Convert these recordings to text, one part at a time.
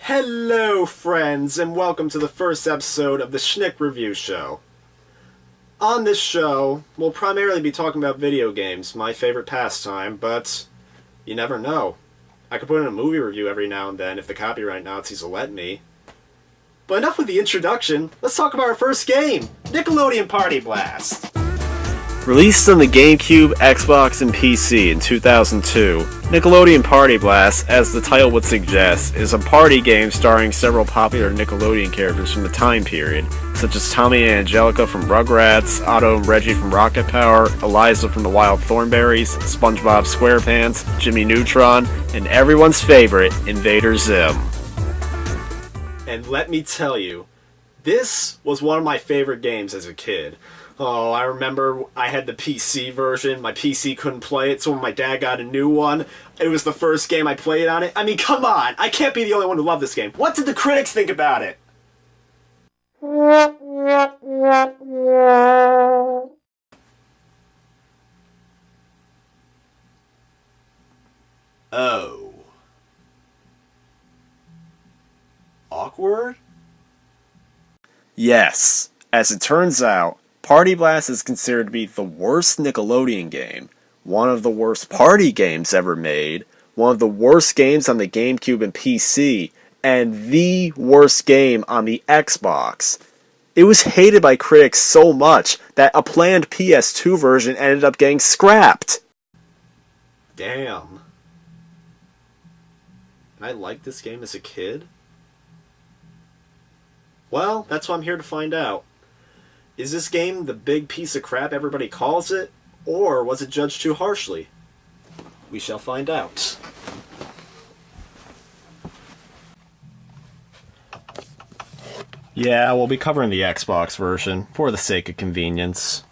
Hello, friends, and welcome to the first episode of the Shnick Review Show. On this show, we'll primarily be talking about video games, my favorite pastime, but you never know. I could put in a movie review every now and then if the copyright Nazis will let me. But enough with the introduction, let's talk about our first game, Nickelodeon Party Blast! Released on the GameCube, Xbox, and PC in 2002, Nickelodeon Party Blast, as the title would suggest, is a party game starring several popular Nickelodeon characters from the time period, such as Tommy and Angelica from Rugrats, Otto and Reggie from Rocket Power, Eliza from the Wild Thornberrys, SpongeBob SquarePants, Jimmy Neutron, and everyone's favorite, Invader Zim. And let me tell you, this was one of my favorite games as a kid. Oh, I remember I had the PC version. My PC couldn't play it, so when my dad got a new one, it was the first game I played on it. I mean, come on! I can't be the only one who loved this game. What did the critics think about it? Oh. Awkward? Yes. As it turns out, Party Blast is considered to be the worst Nickelodeon game, one of the worst party games ever made, one of the worst games on the GameCube and PC, and the worst game on the Xbox. It was hated by critics so much that a planned PS2 version ended up getting scrapped. Damn. And I liked this game as a kid? Well, that's what I'm here to find out. Is this game the big piece of crap everybody calls it, or was it judged too harshly? We shall find out. Yeah, we'll be covering the Xbox version, for the sake of convenience.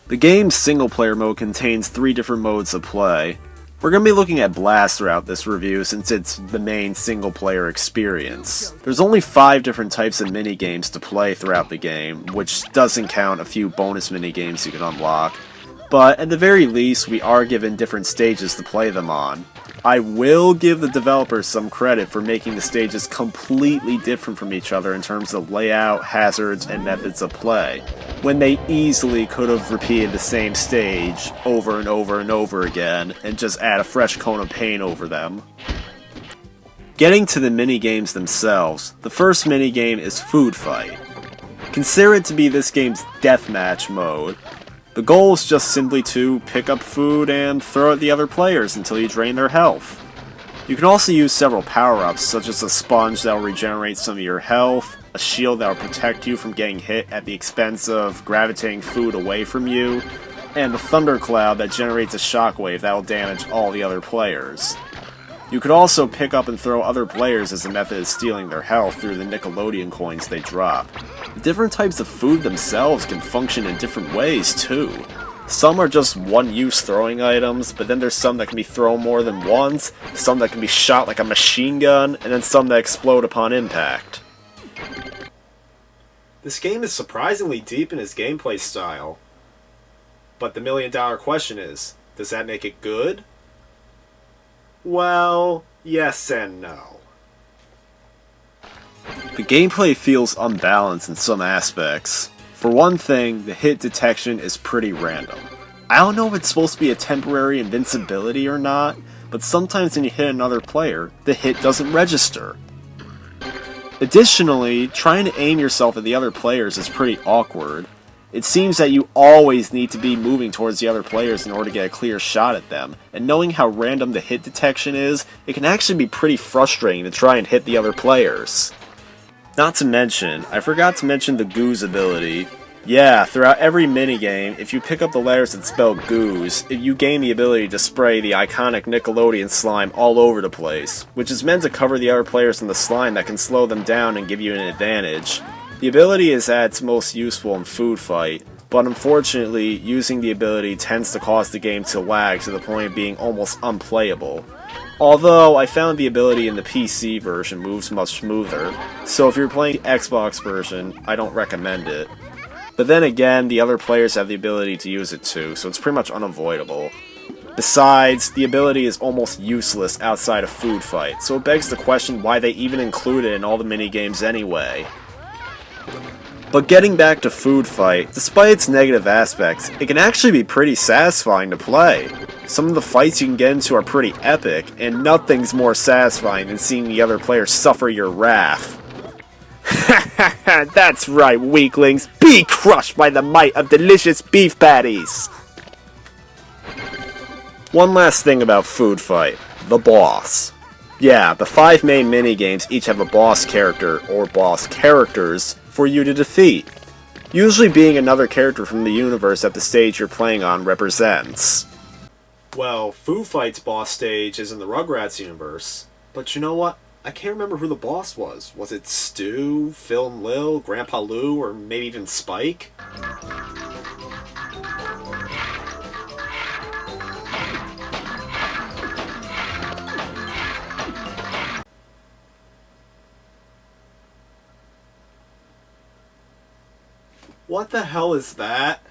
The game's single-player mode contains 3 different modes of play. We're going to be looking at Blast throughout this review since it's the main single-player experience. There's only 5 different types of minigames to play throughout the game, which doesn't count a few bonus minigames you can unlock. But at the very least, we are given different stages to play them on. I will give the developers some credit for making the stages completely different from each other in terms of layout, hazards, and methods of play, when they easily could have repeated the same stage over and over and over again, and just add a fresh coat of paint over them. Getting to the minigames themselves, the first minigame is Food Fight. Consider it to be this game's deathmatch mode. The goal is just simply to pick up food and throw at the other players until you drain their health. You can also use several power-ups, such as a sponge that will regenerate some of your health, a shield that will protect you from getting hit at the expense of gravitating food away from you, and a thundercloud that generates a shockwave that will damage all the other players. You could also pick up and throw other players as a method of stealing their health through the Nickelodeon coins they drop. The different types of food themselves can function in different ways too. Some are just one-use throwing items, but then there's some that can be thrown more than once, some that can be shot like a machine gun, and then some that explode upon impact. This game is surprisingly deep in its gameplay style. But the million-dollar question is, does that make it good? Well, yes and no. The gameplay feels unbalanced in some aspects. For one thing, the hit detection is pretty random. I don't know if it's supposed to be a temporary invincibility or not, but sometimes when you hit another player, the hit doesn't register. Additionally, trying to aim yourself at the other players is pretty awkward. It seems that you always need to be moving towards the other players in order to get a clear shot at them, and knowing how random the hit detection is, it can actually be pretty frustrating to try and hit the other players. Not to mention, I forgot to mention the Goose ability. Yeah, throughout every minigame, if you pick up the letters that spell Goose, you gain the ability to spray the iconic Nickelodeon slime all over the place, which is meant to cover the other players in the slime that can slow them down and give you an advantage. The ability is at its most useful in Food Fight, but unfortunately, using the ability tends to cause the game to lag to the point of being almost unplayable. Although, I found the ability in the PC version moves much smoother, so if you're playing the Xbox version, I don't recommend it. But then again, the other players have the ability to use it too, so it's pretty much unavoidable. Besides, the ability is almost useless outside of Food Fight, so it begs the question why they even include it in all the minigames anyway. But getting back to Food Fight, despite its negative aspects, it can actually be pretty satisfying to play. Some of the fights you can get into are pretty epic, and nothing's more satisfying than seeing the other player suffer your wrath. That's right, weaklings! Be crushed by the might of delicious beef patties! One last thing about Food Fight, the boss. Yeah, the 5 main minigames each have a boss character, or boss characters, for you to defeat. Usually being another character from the universe that the stage you're playing on represents. Well, Food Fight's boss stage is in the Rugrats universe, but you know what? I can't remember who the boss was. Was it Stu, Phil and Lil, Grandpa Lou, or maybe even Spike? What the hell is that?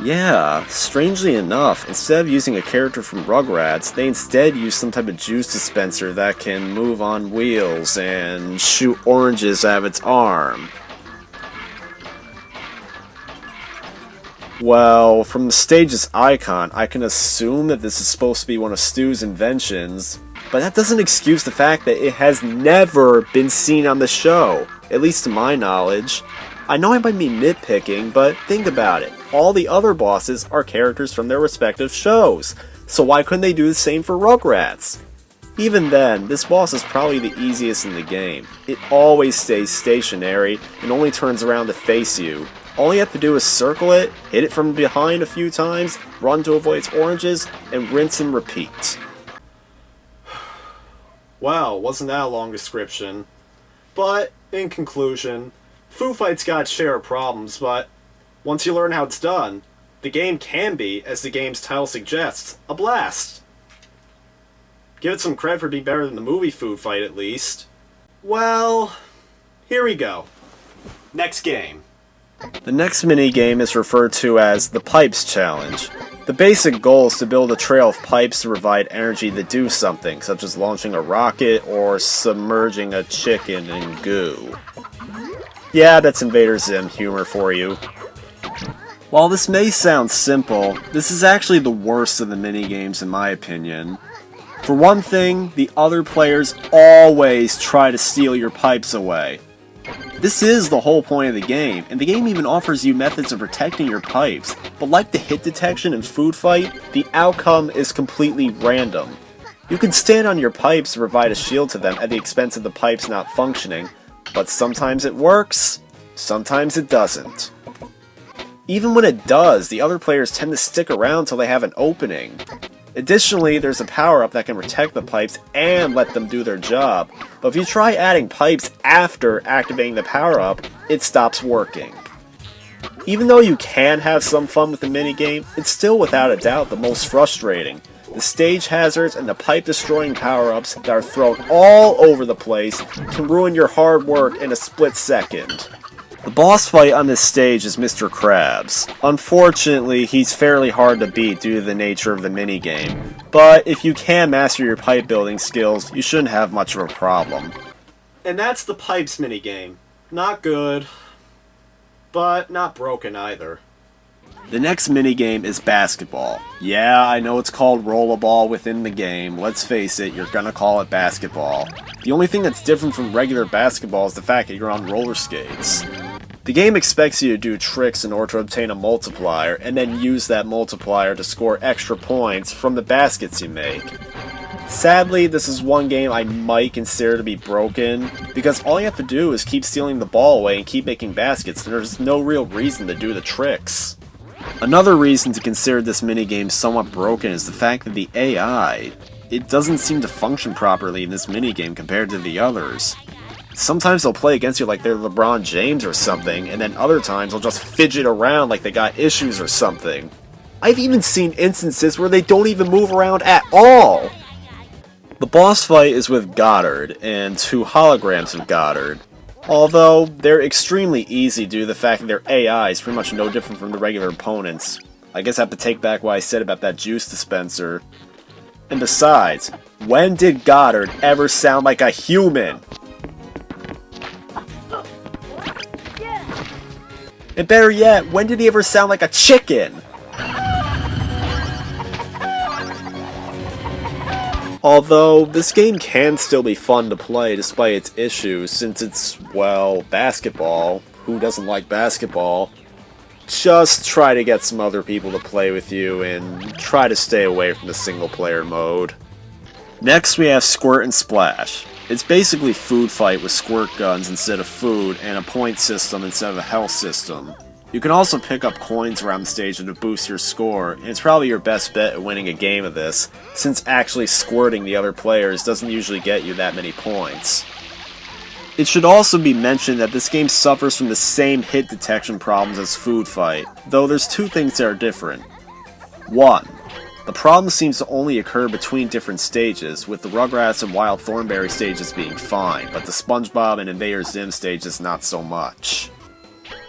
Yeah, strangely enough, instead of using a character from Rugrats, they instead use some type of juice dispenser that can move on wheels and shoot oranges out of its arm. Well, from the stage's icon, I can assume that this is supposed to be one of Stu's inventions, but that doesn't excuse the fact that it has never been seen on the show, at least to my knowledge. I know I might be nitpicking, but think about it. All the other bosses are characters from their respective shows, so why couldn't they do the same for Rugrats? Even then, this boss is probably the easiest in the game. It always stays stationary and only turns around to face you. All you have to do is circle it, hit it from behind a few times, run to avoid its oranges, and rinse and repeat. Well, wasn't that a long description? But, in conclusion, Food Fight's got its share of problems, but once you learn how it's done, the game can be, as the game's title suggests, a blast. Give it some credit for being better than the movie Food Fight, at least. Well, here we go. Next game. The next mini-game is referred to as the Pipes Challenge. The basic goal is to build a trail of pipes to provide energy to do something, such as launching a rocket or submerging a chicken in goo. Yeah, that's Invader Zim humor for you. While this may sound simple, this is actually the worst of the minigames in my opinion. For one thing, the other players always try to steal your pipes away. This is the whole point of the game, and the game even offers you methods of protecting your pipes, but like the hit detection in Food Fight, the outcome is completely random. You can stand on your pipes to provide a shield to them at the expense of the pipes not functioning, but sometimes it works, sometimes it doesn't. Even when it does, the other players tend to stick around till they have an opening. Additionally, there's a power-up that can protect the pipes and let them do their job, but if you try adding pipes after activating the power-up, it stops working. Even though you can have some fun with the minigame, it's still without a doubt the most frustrating. The stage hazards and the pipe-destroying power-ups that are thrown all over the place can ruin your hard work in a split second. The boss fight on this stage is Mr. Krabs. Unfortunately, he's fairly hard to beat due to the nature of the minigame, but if you can master your pipe building skills, you shouldn't have much of a problem. And that's the Pipes minigame. Not good, but not broken either. The next minigame is basketball. Yeah, I know it's called rollerball within the game. Let's face it, you're gonna call it basketball. The only thing that's different from regular basketball is the fact that you're on roller skates. The game expects you to do tricks in order to obtain a multiplier, and then use that multiplier to score extra points from the baskets you make. Sadly, this is one game I might consider to be broken, because all you have to do is keep stealing the ball away and keep making baskets, and there's no real reason to do the tricks. Another reason to consider this minigame somewhat broken is the fact that the AI, it doesn't seem to function properly in this minigame compared to the others. Sometimes they'll play against you like they're LeBron James or something, and then other times they'll just fidget around like they got issues or something. I've even seen instances where they don't even move around at all! The boss fight is with Goddard, and 2 holograms of Goddard. Although, they're extremely easy due to the fact that their AI is pretty much no different from the regular opponents. I guess I have to take back what I said about that juice dispenser. And besides, when did Goddard ever sound like a human? And better yet, when did he ever sound like a chicken? Although, this game can still be fun to play despite its issues, since it's, well, basketball. Who doesn't like basketball? Just try to get some other people to play with you, and try to stay away from the single player mode. Next we have Squirt and Splash. It's basically food fight with squirt guns instead of food, and a point system instead of a health system. You can also pick up coins around the stage to boost your score, and it's probably your best bet at winning a game of this, since actually squirting the other players doesn't usually get you that many points. It should also be mentioned that this game suffers from the same hit detection problems as Food Fight, though there's two things that are different. 1. The problem seems to only occur between different stages, with the Rugrats and Wild Thornberry stages being fine, but the SpongeBob and Invader Zim stages not so much.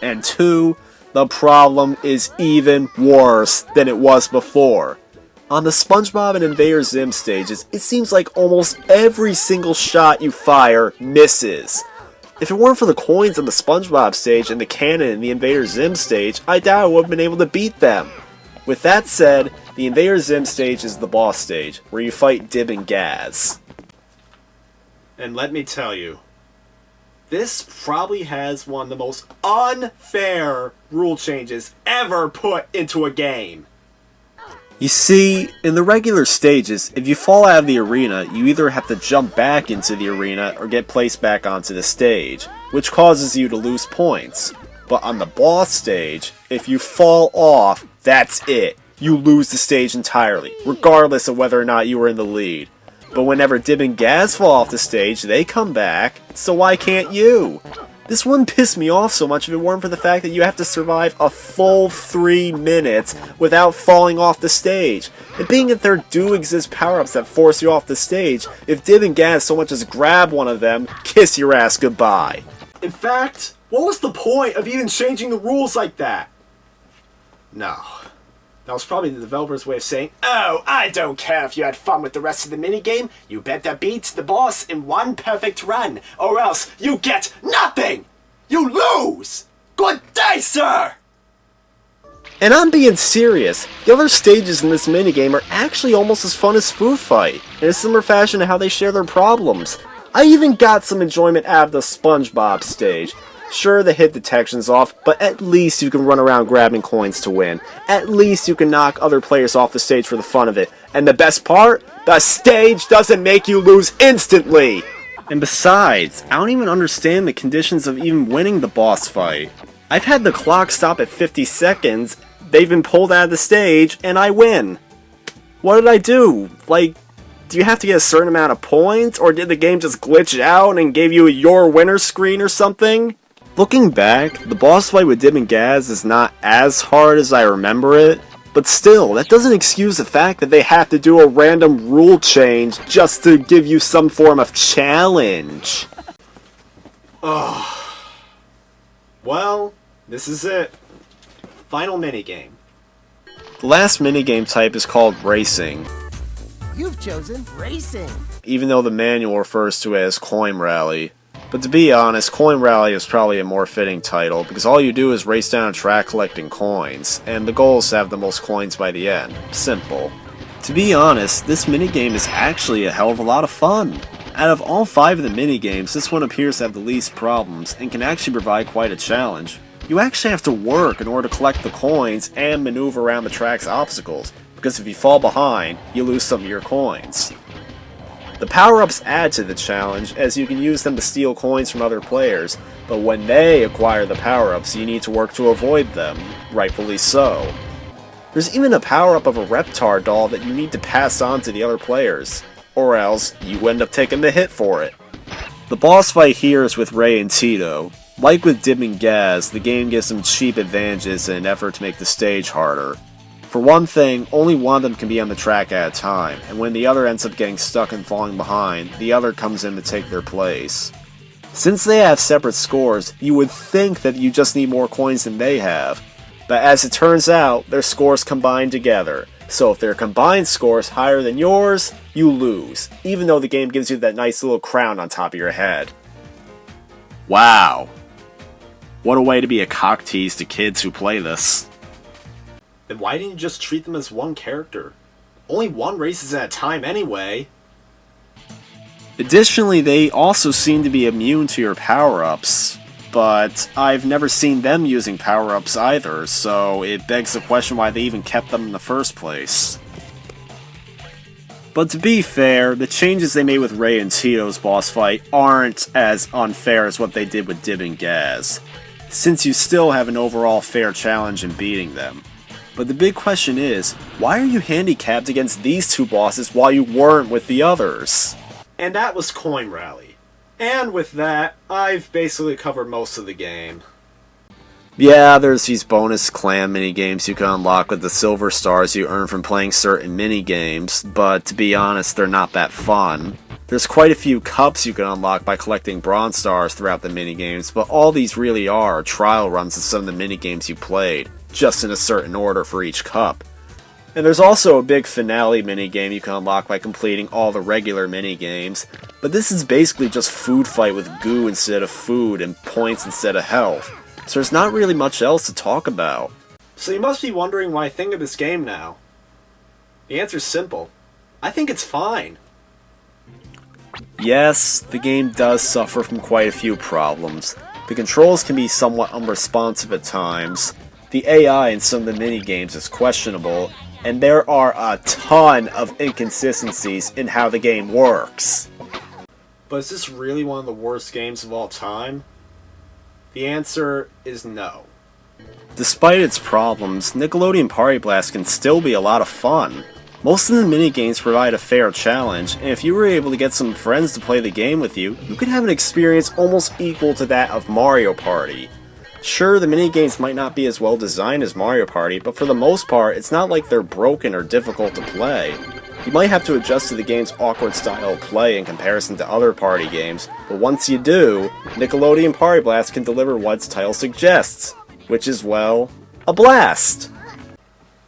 And 2. The problem is even worse than it was before. On the SpongeBob and Invader Zim stages, it seems like almost every single shot you fire misses. If it weren't for the coins on the SpongeBob stage and the cannon in the Invader Zim stage, I doubt I would have been able to beat them. With that said, the Invader Zim stage is the boss stage, where you fight Dib and Gaz. And let me tell you, this probably has one of the most unfair rule changes ever put into a game. You see, in the regular stages, if you fall out of the arena, you either have to jump back into the arena or get placed back onto the stage, which causes you to lose points. But on the boss stage, if you fall off, that's it. You lose the stage entirely, regardless of whether or not you were in the lead. But whenever Dib and Gaz fall off the stage, they come back, so why can't you? This wouldn't piss me off so much if it weren't for the fact that you have to survive a full 3 minutes without falling off the stage. And being that there do exist power-ups that force you off the stage, if Dib and Gaz so much as grab one of them, kiss your ass goodbye. In fact, what was the point of even changing the rules like that? No. That was probably the developer's way of saying, "Oh, I don't care if you had fun with the rest of the minigame, you better beat the boss in one perfect run, or else you get nothing! You lose! Good day, sir!" And I'm being serious. The other stages in this minigame are actually almost as fun as Food Fight, in a similar fashion to how they share their problems. I even got some enjoyment out of the SpongeBob stage. Sure, the hit detection's off, but at least you can run around grabbing coins to win. At least you can knock other players off the stage for the fun of it. And the best part? The stage doesn't make you lose instantly! And besides, I don't even understand the conditions of even winning the boss fight. I've had the clock stop at 50 seconds, they've been pulled out of the stage, and I win. What did I do? Like, do you have to get a certain amount of points? Or did the game just glitch out and gave you a your winner screen or something? Looking back, the boss fight with Dib and Gaz is not as hard as I remember it, but still, that doesn't excuse the fact that they have to do a random rule change just to give you some form of challenge. Ugh. Well, this is it. Final minigame. The last minigame type is called Racing. You've chosen Racing, even though the manual refers to it as Coin Rally. But to be honest, Coin Rally is probably a more fitting title, because all you do is race down a track collecting coins, and the goal is to have the most coins by the end. Simple. To be honest, this minigame is actually a hell of a lot of fun. Out of all 5 of the minigames, this one appears to have the least problems, and can actually provide quite a challenge. You actually have to work in order to collect the coins and maneuver around the track's obstacles, because if you fall behind, you lose some of your coins. The power-ups add to the challenge, as you can use them to steal coins from other players, but when they acquire the power-ups, you need to work to avoid them, rightfully so. There's even a power-up of a Reptar doll that you need to pass on to the other players, or else you end up taking the hit for it. The boss fight here is with Ray and Tito. Like with Dib and Gaz, the game gives them cheap advantages in an effort to make the stage harder. For one thing, only one of them can be on the track at a time, and when the other ends up getting stuck and falling behind, the other comes in to take their place. Since they have separate scores, you would think that you just need more coins than they have. But as it turns out, their scores combine together. So if their combined score is higher than yours, you lose, even though the game gives you that nice little crown on top of your head. Wow. What a way to be a cock tease to kids who play this. Then why didn't you just treat them as one character? Only one races at a time anyway. Additionally, they also seem to be immune to your power-ups, but I've never seen them using power-ups either, so it begs the question why they even kept them in the first place. But to be fair, the changes they made with Ray and Tito's boss fight aren't as unfair as what they did with Dib and Gaz, since you still have an overall fair challenge in beating them. But the big question is, why are you handicapped against these two bosses while you weren't with the others? And that was Coin Rally. And with that, I've basically covered most of the game. Yeah, there's these bonus clan minigames you can unlock with the silver stars you earn from playing certain minigames, but to be honest, they're not that fun. There's quite a few cups you can unlock by collecting bronze stars throughout the minigames, but all these really are trial runs of some of the minigames you played, just in a certain order for each cup. And there's also a big finale minigame you can unlock by completing all the regular minigames, but this is basically just food fight with goo instead of food and points instead of health, so there's not really much else to talk about. So you must be wondering what I think of this game now. The answer's simple. I think it's fine. Yes, the game does suffer from quite a few problems. The controls can be somewhat unresponsive at times, the AI in some of the minigames is questionable, and there are a ton of inconsistencies in how the game works. But is this really one of the worst games of all time? The answer is no. Despite its problems, Nickelodeon Party Blast can still be a lot of fun. Most of the minigames provide a fair challenge, and if you were able to get some friends to play the game with you, you could have an experience almost equal to that of Mario Party. Sure, the minigames might not be as well designed as Mario Party, but for the most part, it's not like they're broken or difficult to play. You might have to adjust to the game's awkward style of play in comparison to other party games, but once you do, Nickelodeon Party Blast can deliver what its title suggests, which is, well, a blast!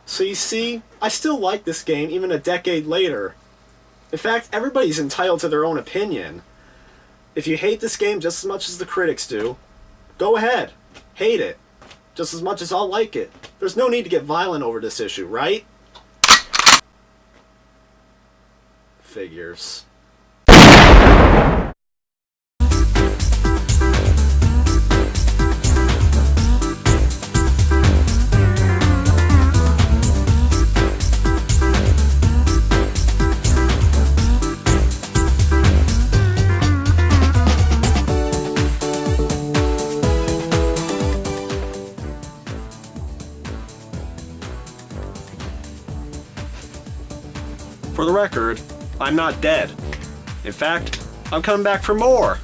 So you see, I still like this game even a decade later. In fact, everybody's entitled to their own opinion. If you hate this game just as much as the critics do, go ahead. Hate it. Just as much as I'll like it. There's no need to get violent over this issue, right? Figures. For the record, I'm not dead. In fact, I'm coming back for more!